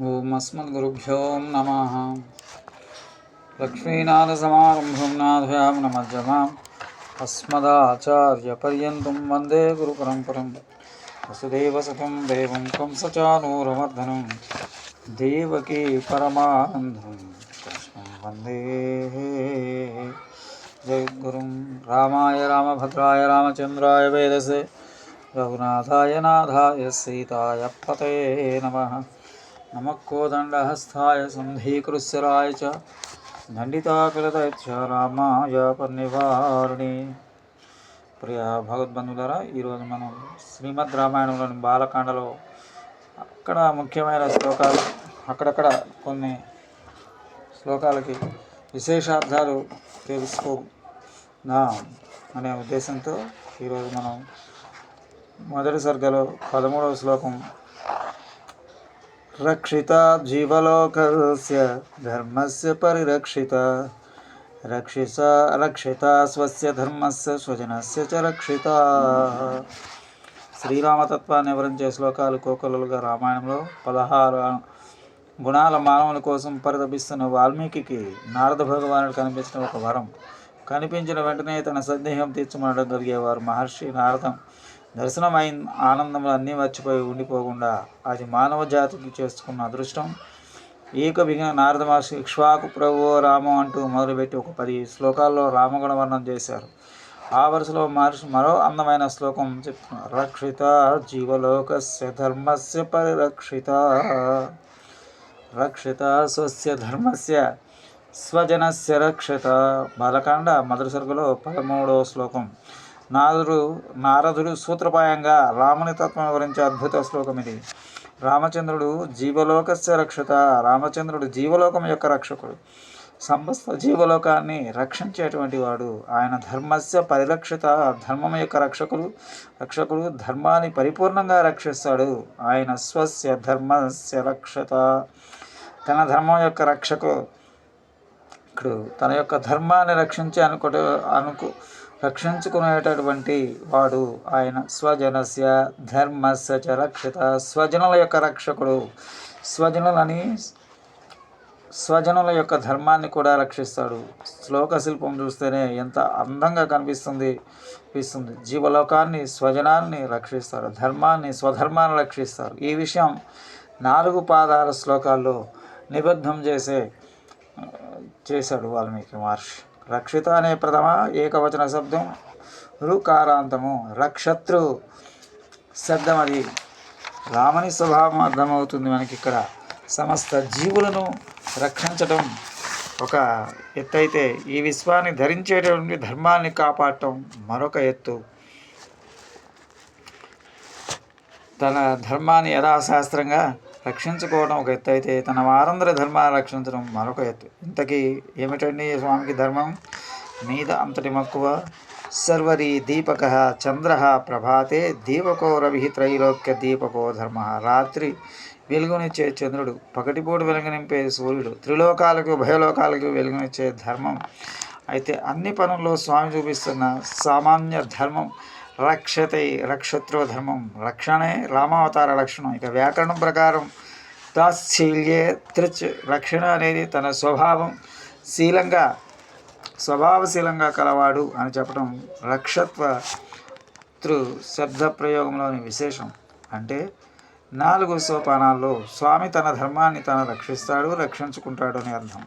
ఓం అస్మద్గురుభ్యో నమః. లక్ష్మీనాథసమారంభం నాథయాం నమజ్జమాం అస్మదాచార్యపర్యంతం వందే గురుపరంపరం. వసుదేవసుతం దేవం కంసచానూరమర్దనం దేవకీ పరమానందం కృష్ణం వందే జగద్గురుం. రామాయ రామభద్రాయ రామచంద్రాయ వేదసే రఘునాథాయ నాథాయ సీతాయ పతయే నమః. నమః కోదండహస్తాయ సంధీకృత్సరాయ చ దండితాకృతైత్య రామాయ పరినివారిణి. ప్రియ భగవద్బంధువులారా, ఈరోజు మనం శ్రీమద్ రామాయణంలోని బాలకాండలో అక్కడ ముఖ్యమైన శ్లోకాలు, అక్కడక్కడ కొన్ని శ్లోకాలకి విశేషార్థాలు తెలుసుకుందాం అనే ఉద్దేశంతో ఈరోజు మనం మొదటి సర్గలో 13వ శ్లోకం రక్షిత జీవలోకస్య ధర్మస్య పరిరక్షిత రక్షిత స్వస్య ధర్మస్య స్వజనస్య చ రక్షిత. శ్రీరామతత్వాన్ని వివరించే శ్లోకాలు కోకొల్లలుగా రామాయణంలో 16 గుణాల మానవుని కోసం పరితపిస్తున్న వాల్మీకి నారద భగవానుడు కనిపించిన ఒక వరం. కనిపించిన వెంటనే తన సందేహం తీర్చమనడం కలిగేవారు మహర్షి నారదం దర్శనమైన ఆనందంలో అన్నీ మర్చిపోయి ఉండిపోకుండా అది మానవ జాతికి చేసుకున్న అదృష్టం. ఏక బిగిన నారద మహర్షి ఇక్ష్వాకు ప్రభువో రామో అంటూ మొదలుపెట్టి ఒక 10 శ్లోకాల్లో రామగుణ వర్ణన చేశారు. ఆ వరుసలో మహర్షి మరో అందమైన శ్లోకం చెప్తున్నారు. రక్షిత జీవలోకస్య ధర్మస్య పరిరక్షిత రక్షిత స్వస్య ధర్మస్య స్వజనస్య రక్షిత. బాలకాండ మొదటి సర్గలో 13వ శ్లోకం. నారదుడు సూత్రపాయంగా రాముని తత్వం వివరించే అద్భుత శ్లోకం ఇది. రామచంద్రుడు జీవలోకస్య రక్షిత. రామచంద్రుడు జీవలోకం యొక్క రక్షకుడు, సమస్త జీవలోకాన్ని రక్షించేటువంటి వాడు. ఆయన ధర్మస్య పరిరక్షిత, ధర్మం యొక్క రక్షకుడు ధర్మాన్ని పరిపూర్ణంగా రక్షిస్తాడు. ఆయన స్వస్య ధర్మస్య రక్షిత, తన ధర్మం యొక్క రక్షకుడు, తన యొక్క ధర్మాన్ని రక్షించుకునేటటువంటి వాడు. ఆయన స్వజనస్య ధర్మస్య చ రక్షిత, స్వజనుల యొక్క రక్షకుడు. స్వజనుల యొక్క ధర్మాన్ని కూడా రక్షిస్తాడు. శ్లోక శిల్పం చూస్తేనే ఎంత అందంగా కనిపిస్తుంది. జీవలోకాన్ని, స్వజనాన్ని రక్షిస్తాడు, ధర్మాన్ని, స్వధర్మాన్ని రక్షిస్తారు. ఈ విషయం 4 పాదాల శ్లోకాల్లో నిబద్ధం చేశాడు వాల్మీకి మహర్షి. రక్షిత అనే ప్రథమ ఏకవచన శబ్దం రుకారాంతము. రక్షత్రు శబ్దం అది రాముని స్వభావం అర్థమవుతుంది మనకి ఇక్కడ. సమస్త జీవులను రక్షించటం ఒక ఎత్తు అయితే, ఈ విశ్వాన్ని ధరించేటువంటి ధర్మాన్ని కాపాడటం మరొక ఎత్తు. తన ధర్మాన్ని యథాశాస్త్రంగా రక్షించుకోవడం ఒక ఎత్తు అయితే, తన వారందరి ధర్మాన్ని రక్షించడం మరొక ఎత్తు. ఇంతకీ ఏమిటండి స్వామికి ధర్మం మీద అంతటి మక్కువ? సర్వరీ దీపక చంద్ర ప్రభాతే దీపకో రవి త్రైలోక్య దీపకో ధర్మ. రాత్రి వెలుగునిచ్చే చంద్రుడు, పగటిపూట వెలుగునింపే సూర్యుడు, త్రిలోకాలకు ఉభయలోకాలకు వెలుగునిచ్చే ధర్మం. అయితే అన్ని పనుల్లో స్వామి చూపిస్తున్న సామాన్య ధర్మం రక్షత్రో ధర్మం. రక్షణే రామావతార లక్షణం. ఇక వ్యాకరణం ప్రకారం తాశీల్యే త్రిచ్, రక్షణ అనేది తన స్వభావశీలంగా కలవాడు అని చెప్పడం రక్షత్వ శబ్ద ప్రయోగంలోని విశేషం. అంటే 4 సోపానాల్లో స్వామి తన ధర్మాన్ని తాను రక్షించుకుంటాడు అని అర్థం.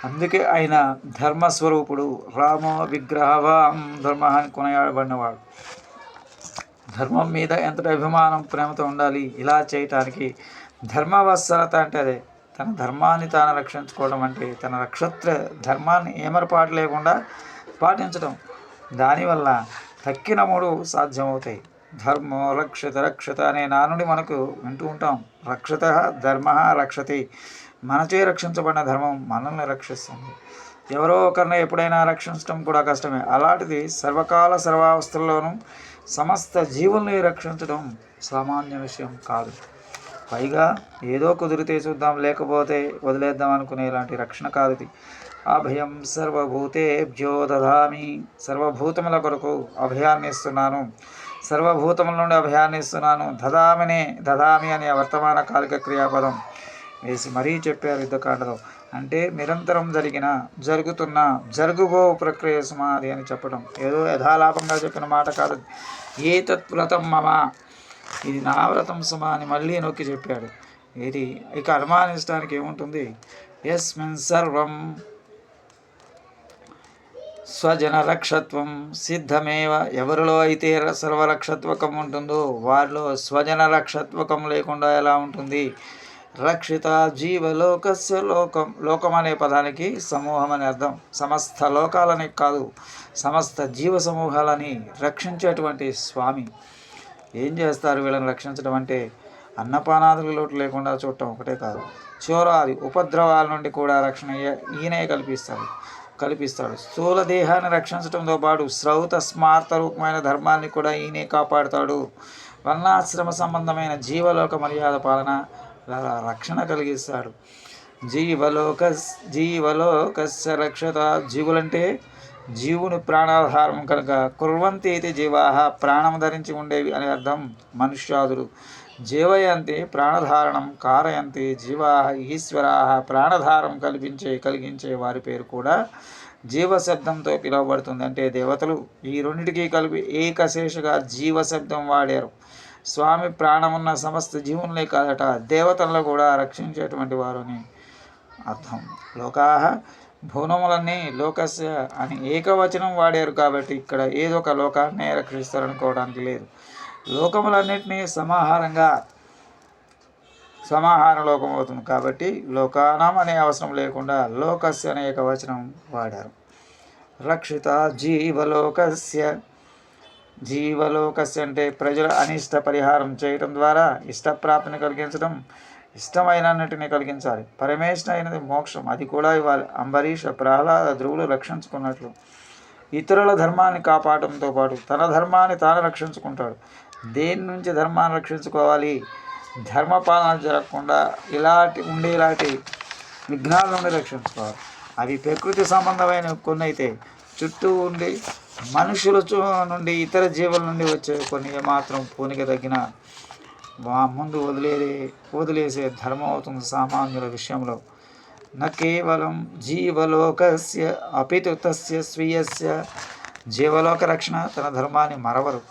అందుకే ఆయన ధర్మస్వరూపుడు. రామో విగ్రహవాం ధర్మ అని కొనియాడబడినవాడు. ధర్మం మీద ఎంతటి అభిమానం, ప్రేమతో ఉండాలి. ఇలా చేయటానికి ధర్మవత్సలత అంటే అదే. తన ధర్మాన్ని తాను రక్షించుకోవడం అంటే తన రక్షత్ర ధర్మాన్ని ఏమరపాటు లేకుండా పాటించడం. దానివల్ల తక్కిన 3 సాధ్యమవుతాయి. ధర్మో రక్షిత అనే నానుడి మనకు వింటూ ఉంటాం. రక్షిత ధర్మ రక్షతి. మనచే రక్షించబడిన ధర్మం మనల్ని రక్షిస్తుంది. ఎవరో ఒకరిని ఎప్పుడైనా రక్షించడం కూడా కష్టమే. అలాంటిది సర్వకాల సర్వావస్థల్లోనూ సమస్త జీవుల్ని రక్షించడం సామాన్య విషయం కాదు. పైగా ఏదో కుదిరితే చూద్దాం, లేకపోతే వదిలేద్దాం అనుకునే ఇలాంటి రక్షణ కాదు ఇది. అభయం సర్వభూతేభ్యో దదామి. సర్వభూతముల కొరకు అభయాన్ని ఇస్తున్నాను. సర్వభూతముల నుండి అభయాన్ని ఇస్తున్నాను. దదామి అనే వర్తమాన కాలిక క్రియాపదం వేసి మరీ చెప్పారు యుద్ధకాండలో. అంటే నిరంతరం జరుగుతున్న జరుగుబో ప్రక్రియ సుమాది అని చెప్పడం ఏదో యథాలాపంగా చెప్పిన మాట కాదు. ఏ తత్వ్రతం మమ, ఇది నా వ్రతం సుమా అని మళ్ళీ నొక్కి చెప్పాడు. ఇది ఇక అనుమానించడానికి ఏముంటుంది? యస్మిన్ సర్వం స్వజనరక్షత్వం సిద్ధమేవ, ఎవరిలో అయితే సర్వరక్షత్వకం ఉంటుందో వారిలో స్వజన రక్షత్వకం లేకుండా ఎలా ఉంటుంది? రక్షిత జీవలోకస్య, లోకం అనే పదానికి సమూహం అని అర్థం. సమస్త లోకాలని కాదు, సమస్త జీవ సమూహాలని రక్షించేటువంటి స్వామి. ఏం చేస్తారు వీళ్ళని రక్షించడం అంటే? అన్నపానాదుల లోటు లేకుండా చూడటం ఒకటే కాదు, చోరాది ఉపద్రవాల నుండి కూడా రక్షణ ఈయనే కల్పిస్తాడు. స్థూల దేహాన్ని రక్షించడంతో పాటు శ్రౌత స్మార్త రూపమైన ధర్మాన్ని కూడా ఈయనే కాపాడుతాడు. వర్ణాశ్రమ సంబంధమైన జీవలోక మర్యాద పాలన రక్షణ కలిగిస్తాడు. జీవలోకస్య రక్షత, జీవులంటే జీవుని ప్రాణాధారం కనుక కుర్వంతి అయితే జీవాహ, ప్రాణం ధరించి ఉండేవి అని అర్థం మనుష్యాదులు. జీవయంతి ప్రాణధారణం, కారయంతి జీవాహ ఈశ్వరాహ, ప్రాణధారం కలిగించే వారి పేరు కూడా జీవశబ్దంతో పిలువబడుతుంది. అంటే దేవతలు ఈ రెండింటికి కలిపి ఏకశేషగా జీవశబ్దం వాడారు. స్వామి ప్రాణమున్న సమస్త జీవులే కాదట, దేవతలను కూడా రక్షించేటువంటి వారు అని అర్థం. లోకాహ, భువనములన్నీ లోకస్య అని ఏకవచనం వాడారు కాబట్టి ఇక్కడ ఏదో ఒక లోకాన్ని రక్షిస్తారనుకోవడానికి లేదు. లోకములన్నింటినీ సమాహార లోకం అవుతుంది కాబట్టి లోకానం అనే అవసరం లేకుండా లోకస్య అనే ఏకవచనం వాడారు. రక్షిత జీవలోకస్య అంటే ప్రజల అనిష్ట పరిహారం చేయటం ద్వారా ఇష్టప్రాప్తిని కలిగించడం, ఇష్టమైనన్నిటిని కలిగించాలి. పరమేశ్వర అయినది మోక్షం, అది కూడా ఇవ్వాలి. అంబరీష, ప్రహ్లాద, ధ్రువులు రక్షించుకున్నట్లు ఇతరుల ధర్మాన్ని కాపాడటంతో పాటు తన ధర్మాన్ని తాను రక్షించుకుంటాడు. దేని నుంచి ధర్మాన్ని రక్షించుకోవాలి? ధర్మపాలన జరగకుండా ఇలాంటి విఘ్నాల నుండి రక్షించుకోవాలి. అవి ప్రకృతి సంబంధమైన కొన్ని అయితే, చుట్టూ ఉండి మనుషుల నుండి ఇతర జీవుల నుండి వచ్చే కొన్ని ఏమాత్రం పూనిక తగ్గిన ముందు వదిలేసే ధర్మం అవుతుంది సామాన్యుల విషయంలో. న కేవలం జీవలోకస్య అపితు తస్య స్వీయస్య, జీవలోక రక్షణ తన ధర్మాన్ని మరవరు.